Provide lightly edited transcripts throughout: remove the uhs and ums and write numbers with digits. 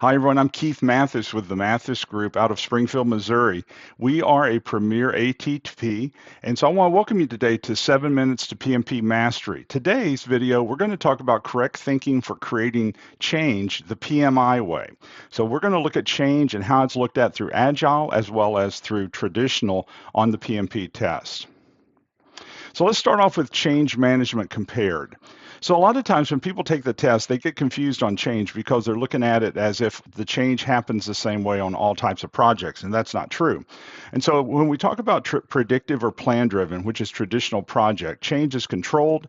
Hi, everyone. I'm Keith Mathis with the Mathis Group out of Springfield, Missouri. We are a premier ATP, and so I want to welcome you today to 7 Minutes to PMP Mastery. Today's video, we're going to talk about correct thinking for creating change the PMI way. So we're going to look at change and how it's looked at through Agile as well as through traditional on the PMP test. So let's start off with change management compared. So a lot of times when people take the test, they get confused on change because they're looking at it as if the change happens the same way on all types of projects, and that's not true. And so when we talk about predictive or plan-driven, which is traditional project, change is controlled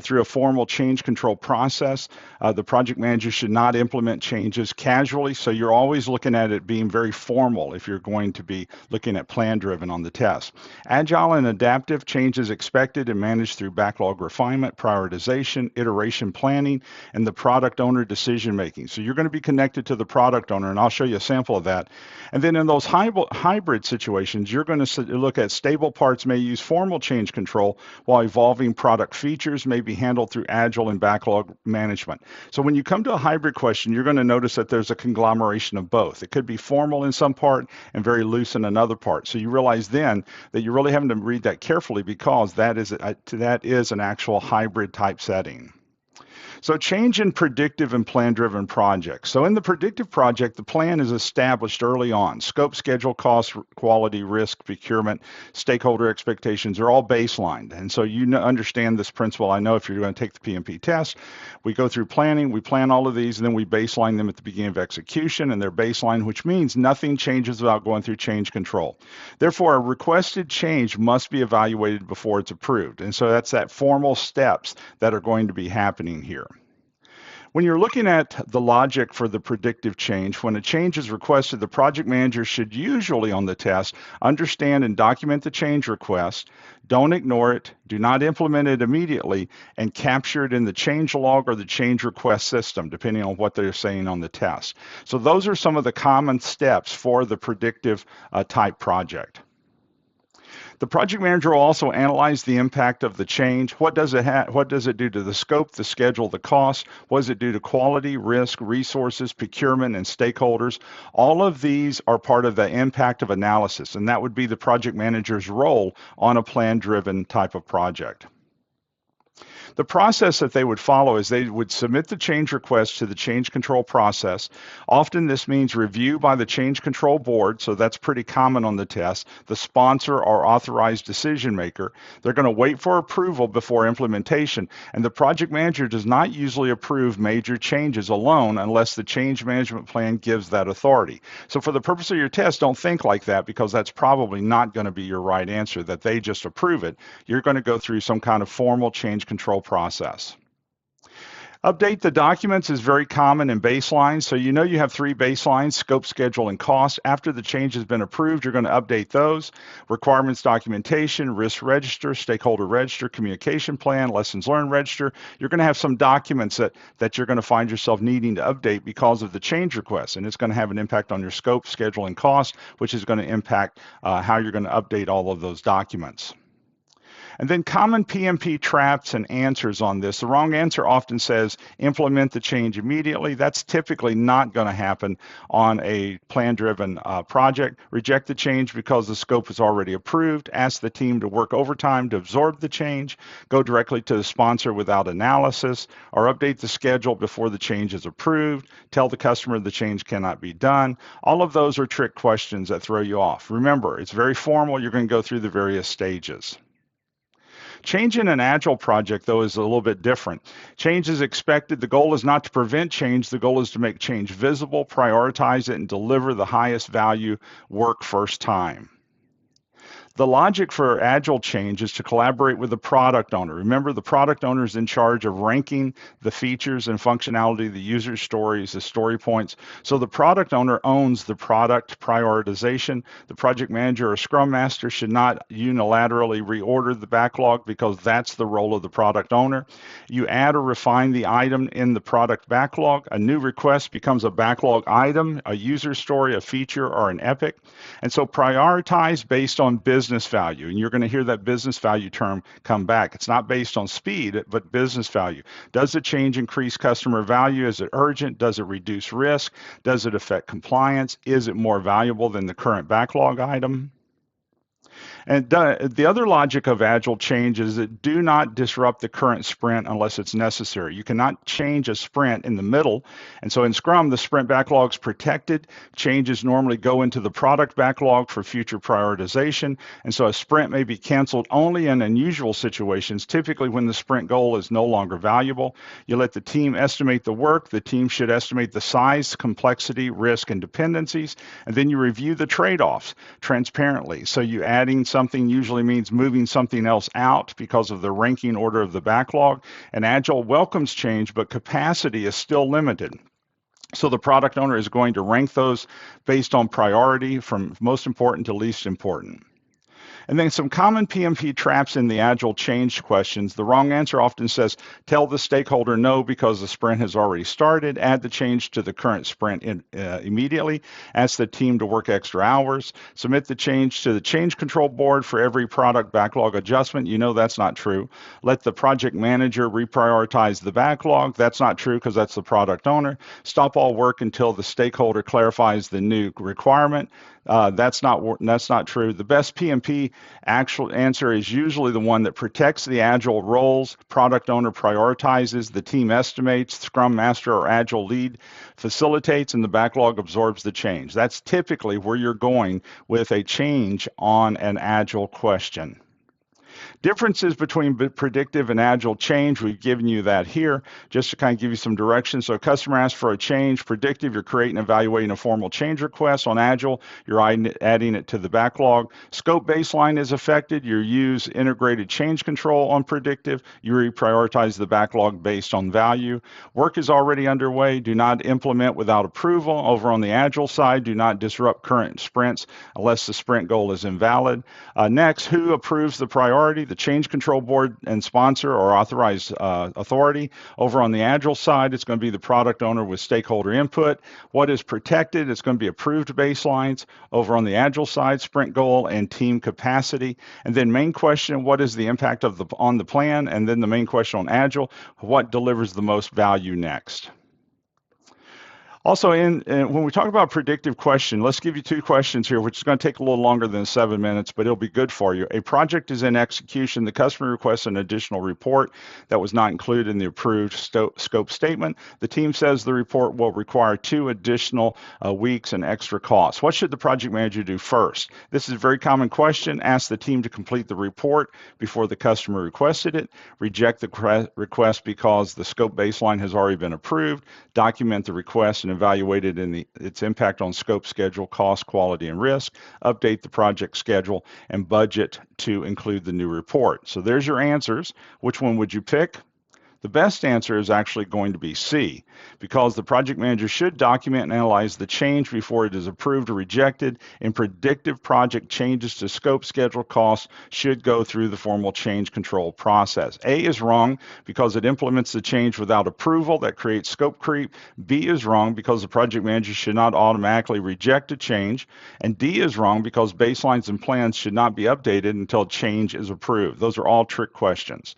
through a formal change control process. The project manager should not implement changes casually, so you're always looking at it being very formal if you're going to be looking at plan-driven on the test. Agile and adaptive, change is expected and managed through backlog refinement, prioritization, iteration planning, and the product owner decision making. So you're going to be connected to the product owner, and I'll show you a sample of that. And then in those hybrid situations, you're going to look at stable parts may use formal change control, while evolving product features may be handled through agile and backlog management. So when you come to a hybrid question, you're going to notice that there's a conglomeration of both. It could be formal in some part and very loose in another part. So you realize then that you're really having to read that carefully because that is an actual hybrid type setting. So change in predictive and plan-driven projects. So in the predictive project, the plan is established early on. Scope, schedule, cost, quality, risk, procurement, stakeholder expectations are all baselined. And so you understand this principle. I know if you're going to take the PMP test, we go through planning, we plan all of these, and then we baseline them at the beginning of execution, and they're baseline, which means nothing changes without going through change control. Therefore, a requested change must be evaluated before it's approved. And so that's that formal steps that are going to be happening here. When you're looking at the logic for the predictive change, when a change is requested, the project manager should usually on the test understand and document the change request, don't ignore it, do not implement it immediately, and capture it in the change log or the change request system, depending on what they're saying on the test. So those are some of the common steps for the predictive type project. The project manager will also analyze the impact of the change. What does it do to the scope, the schedule, the cost? What does it do to quality, risk, resources, procurement, and stakeholders? All of these are part of the impact of analysis, and that would be the project manager's role on a plan-driven type of project. The process that they would follow is they would submit the change request to the change control process. Often this means review by the change control board, so that's pretty common on the test, the sponsor or authorized decision maker. They're going to wait for approval before implementation, and the project manager does not usually approve major changes alone unless the change management plan gives that authority. So for the purpose of your test, don't think like that because that's probably not going to be your right answer, that they just approve it. You're going to go through some kind of formal change control process. Update the documents is very common in baselines. So you know you have three baselines, scope, schedule, and cost. After the change has been approved, you're going to update those. Requirements documentation, risk register, stakeholder register, communication plan, lessons learned register. You're going to have some documents that you're going to find yourself needing to update because of the change request. And it's going to have an impact on your scope, schedule, and cost, which is going to impact how you're going to update all of those documents. And then common PMP traps and answers on this. The wrong answer often says implement the change immediately. That's typically not going to happen on a plan-driven project. Reject the change because the scope is already approved. Ask the team to work overtime to absorb the change. Go directly to the sponsor without analysis, or update the schedule before the change is approved. Tell the customer the change cannot be done. All of those are trick questions that throw you off. Remember, it's very formal. You're going to go through the various stages. Change in an agile project, though, is a little bit different. Change is expected. The goal is not to prevent change. The goal is to make change visible, prioritize it, and deliver the highest value work first time. The logic for agile change is to collaborate with the product owner. Remember, the product owner is in charge of ranking the features and functionality, the user stories, the story points. So the product owner owns the product prioritization. The project manager or scrum master should not unilaterally reorder the backlog because that's the role of the product owner. You add or refine the item in the product backlog. A new request becomes a backlog item, a user story, a feature, or an epic. And so prioritize based on business business value. And you're going to hear that business value term come back. It's not based on speed, but business value. Does the change increase customer value? Is it urgent? Does it reduce risk? Does it affect compliance? Is it more valuable than the current backlog item? And the other logic of agile change is that do not disrupt the current sprint unless it's necessary. You cannot change a sprint in the middle. And so in Scrum, the sprint backlog is protected. Changes normally go into the product backlog for future prioritization. And so a sprint may be canceled only in unusual situations, typically when the sprint goal is no longer valuable. You let the team estimate the work. The team should estimate the size, complexity, risk, and dependencies. And then you review the trade-offs transparently. So you adding something usually means moving something else out because of the ranking order of the backlog. And Agile welcomes change, but capacity is still limited. So the product owner is going to rank those based on priority from most important to least important. And then some common PMP traps in the Agile change questions. The wrong answer often says, tell the stakeholder no because the sprint has already started, add the change to the current sprint immediately, ask the team to work extra hours, submit the change to the change control board for every product backlog adjustment. You know that's not true. Let the project manager reprioritize the backlog. That's not true because that's the product owner. Stop all work until the stakeholder clarifies the new requirement. That's not true. The best PMP actual answer is usually the one that protects the Agile roles. Product owner prioritizes, the team estimates, Scrum Master or Agile lead facilitates, and the backlog absorbs the change. That's typically where you're going with a change on an Agile question. Differences between predictive and agile change, we've given you that here just to kind of give you some direction. So a customer asks for a change. Predictive, you're creating and evaluating a formal change request. On agile, you're adding it to the backlog. Scope baseline is affected. You use integrated change control on predictive. You reprioritize the backlog based on value. Work is already underway. Do not implement without approval. Over on the agile side, do not disrupt current sprints unless the sprint goal is invalid. Next, who approves the priority? The change control board and sponsor or authorized authority. Over on the agile side, it's going to be the product owner with stakeholder input. What is protected? It's going to be approved baselines. Over on the agile side, sprint goal and team capacity. And then main question, what is the impact of on the plan? And then the main question on agile, what delivers the most value next? Also, when we talk about predictive question, let's give you two questions here, which is going to take a little longer than 7 minutes, but it'll be good for you. A project is in execution. The customer requests an additional report that was not included in the approved scope statement. The team says the report will require 2 additional weeks and extra costs. What should the project manager do first? This is a very common question. Ask the team to complete the report before the customer requested it. Reject the request because the scope baseline has already been approved. Document the request and evaluated in its impact on scope, schedule, cost, quality, and risk, update the project schedule, and budget to include the new report. So there's your answers. Which one would you pick? The best answer is actually going to be C, because the project manager should document and analyze the change before it is approved or rejected. In predictive project, changes to scope, schedule, cost should go through the formal change control process. A is wrong because it implements the change without approval. That creates scope creep. B is wrong because the project manager should not automatically reject a change. And D is wrong because baselines and plans should not be updated until change is approved. Those are all trick questions.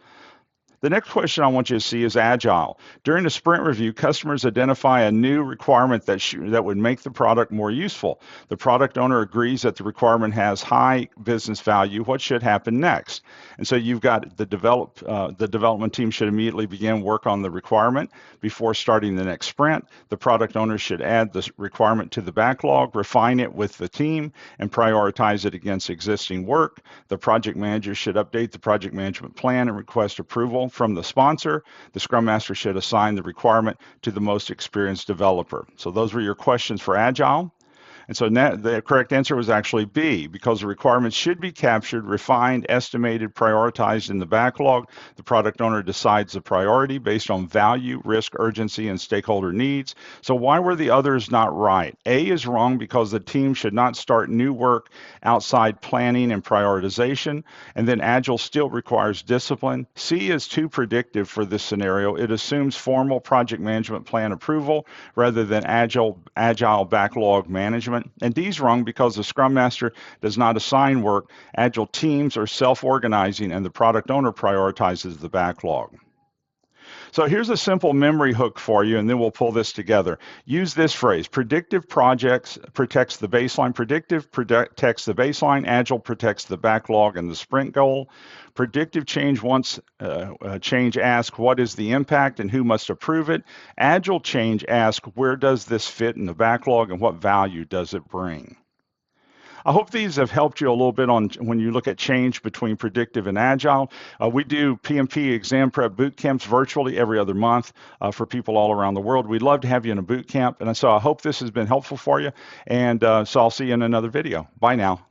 The next question I want you to see is agile. During the sprint review, customers identify a new requirement that would make the product more useful. The product owner agrees that the requirement has high business value. What should happen next? And so you've got the development team should immediately begin work on the requirement before starting the next sprint. The product owner should add the requirement to the backlog, refine it with the team, and prioritize it against existing work. The project manager should update the project management plan and request approval from the sponsor. The Scrum Master should assign the requirement to the most experienced developer. So those were your questions for Agile. And so the correct answer was actually B, because the requirements should be captured, refined, estimated, prioritized in the backlog. The product owner decides the priority based on value, risk, urgency, and stakeholder needs. So why were the others not right? A is wrong because the team should not start new work outside planning and prioritization. And then Agile still requires discipline. C is too predictive for this scenario. It assumes formal project management plan approval rather than agile backlog management. improvement. And D's wrong because the Scrum Master does not assign work. Agile teams are self-organizing and the product owner prioritizes the backlog. So here's a simple memory hook for you, and then we'll pull this together. Use this phrase: predictive projects protects the baseline. Predictive protects the baseline. Agile protects the backlog and the sprint goal. Predictive change wants change asks what is the impact and who must approve it. Agile change asks where does this fit in the backlog and what value does it bring. I hope these have helped you a little bit on when you look at change between predictive and agile. We do PMP exam prep boot camps virtually every other month for people all around the world. We'd love to have you in a boot camp. And so I hope this has been helpful for you. And so I'll see you in another video. Bye now.